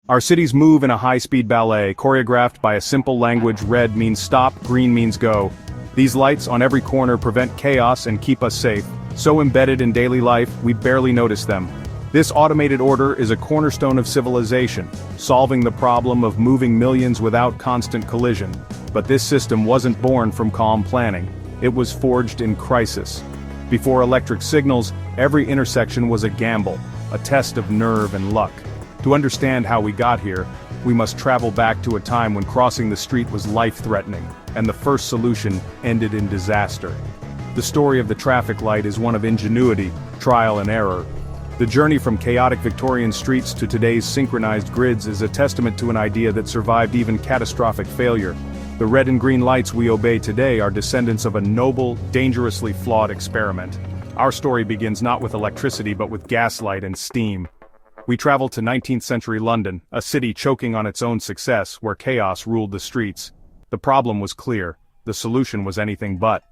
Our cities move in a high-speed ballet, choreographed by a simple language. Red means stop, green means go. These lights on every corner prevent chaos and keep us safe. So embedded in daily life, we barely notice them. This automated order is a cornerstone of civilization, solving the problem of moving millions without constant collision. But this system wasn't born from calm planning. It was forged in crisis. Before electric signals, every intersection was a gamble, a test of nerve and luck. To understand how we got here, we must travel back to a time when crossing the street was life-threatening, and the first solution ended in disaster. The story of the traffic light is one of ingenuity, trial and error. The journey from chaotic Victorian streets to today's synchronized grids is a testament to an idea that survived even catastrophic failure. The red and green lights we obey today are descendants of a noble, dangerously flawed experiment. Our story begins not with electricity but with gaslight and steam. We travel to 19th century London, a city choking on its own success, where chaos ruled the streets. The problem was clear. The solution was anything but.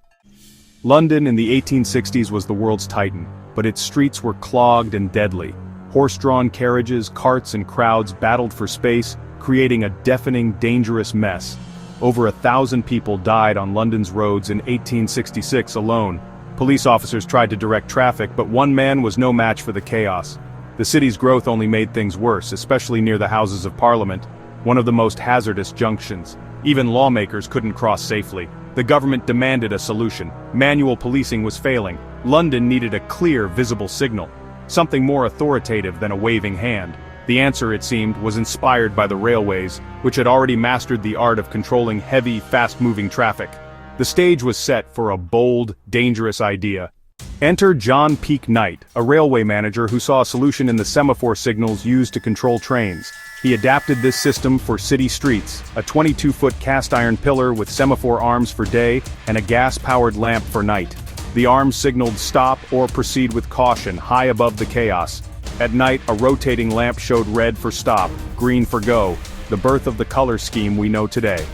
London in the 1860s was the world's titan, but its streets were clogged and deadly. Horse-drawn carriages, carts and crowds battled for space, creating a deafening, dangerous mess. Over 1,000 people died on London's roads in 1866 alone. Police officers tried to direct traffic, but one man was no match for the chaos. The city's growth only made things worse, especially near the Houses of Parliament, one of the most hazardous junctions. Even lawmakers couldn't cross safely. The government demanded a solution. Manual policing was failing. London needed a clear, visible signal. Something more authoritative than a waving hand. The answer, it seemed, was inspired by the railways, which had already mastered the art of controlling heavy, fast-moving traffic. The stage was set for a bold, dangerous idea. Enter John Peake Knight, a railway manager who saw a solution in the semaphore signals used to control trains. He adapted this system for city streets, a 22-foot cast-iron pillar with semaphore arms for day and a gas-powered lamp for night. The arms signaled stop or proceed with caution, high above the chaos. At night, a rotating lamp showed red for stop, green for go, the birth of the color scheme we know today.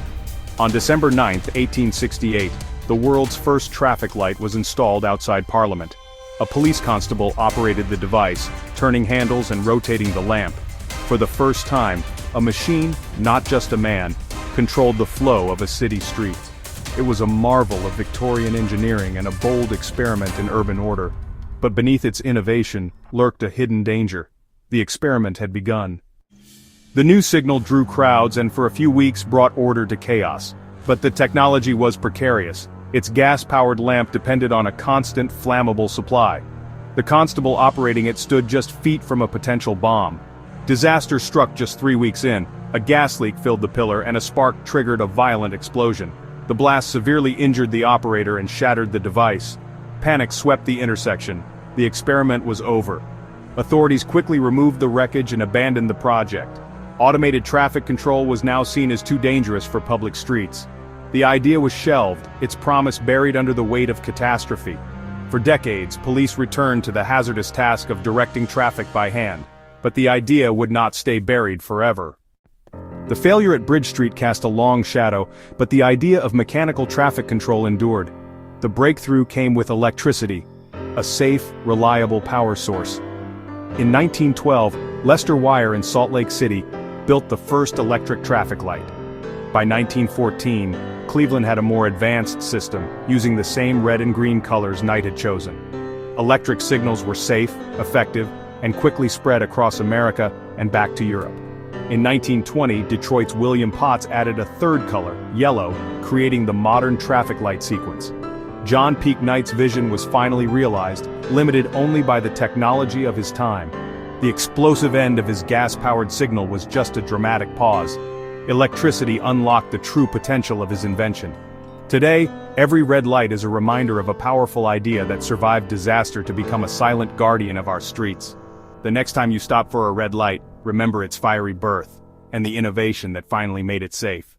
On December 9, 1868, the world's first traffic light was installed outside Parliament. A police constable operated the device, turning handles and rotating the lamp. For the first time, a machine, not just a man, controlled the flow of a city street. It was a marvel of Victorian engineering and a bold experiment in urban order. But beneath its innovation lurked a hidden danger. The experiment had begun. The new signal drew crowds and for a few weeks brought order to chaos. But the technology was precarious. Its gas-powered lamp depended on a constant, flammable supply. The constable operating it stood just feet from a potential bomb. Disaster struck just 3 weeks in. A gas leak filled the pillar and a spark triggered a violent explosion. The blast severely injured the operator and shattered the device. Panic swept the intersection. The experiment was over. Authorities quickly removed the wreckage and abandoned the project. Automated traffic control was now seen as too dangerous for public streets. The idea was shelved, its promise buried under the weight of catastrophe. For decades, police returned to the hazardous task of directing traffic by hand. But the idea would not stay buried forever. The failure at Bridge Street cast a long shadow, but the idea of mechanical traffic control endured. The breakthrough came with electricity, a safe, reliable power source. In 1912, Lester Wire in Salt Lake City built the first electric traffic light. By 1914, Cleveland had a more advanced system, using the same red and green colors Knight had chosen. Electric signals were safe, effective, and quickly spread across America and back to Europe. In 1920, Detroit's William Potts added a third color, yellow, creating the modern traffic light sequence. John Peake Knight's vision was finally realized, limited only by the technology of his time. The explosive end of his gas-powered signal was just a dramatic pause. Electricity unlocked the true potential of his invention. Today, every red light is a reminder of a powerful idea that survived disaster to become a silent guardian of our streets. The next time you stop for a red light, remember its fiery birth, and the innovation that finally made it safe.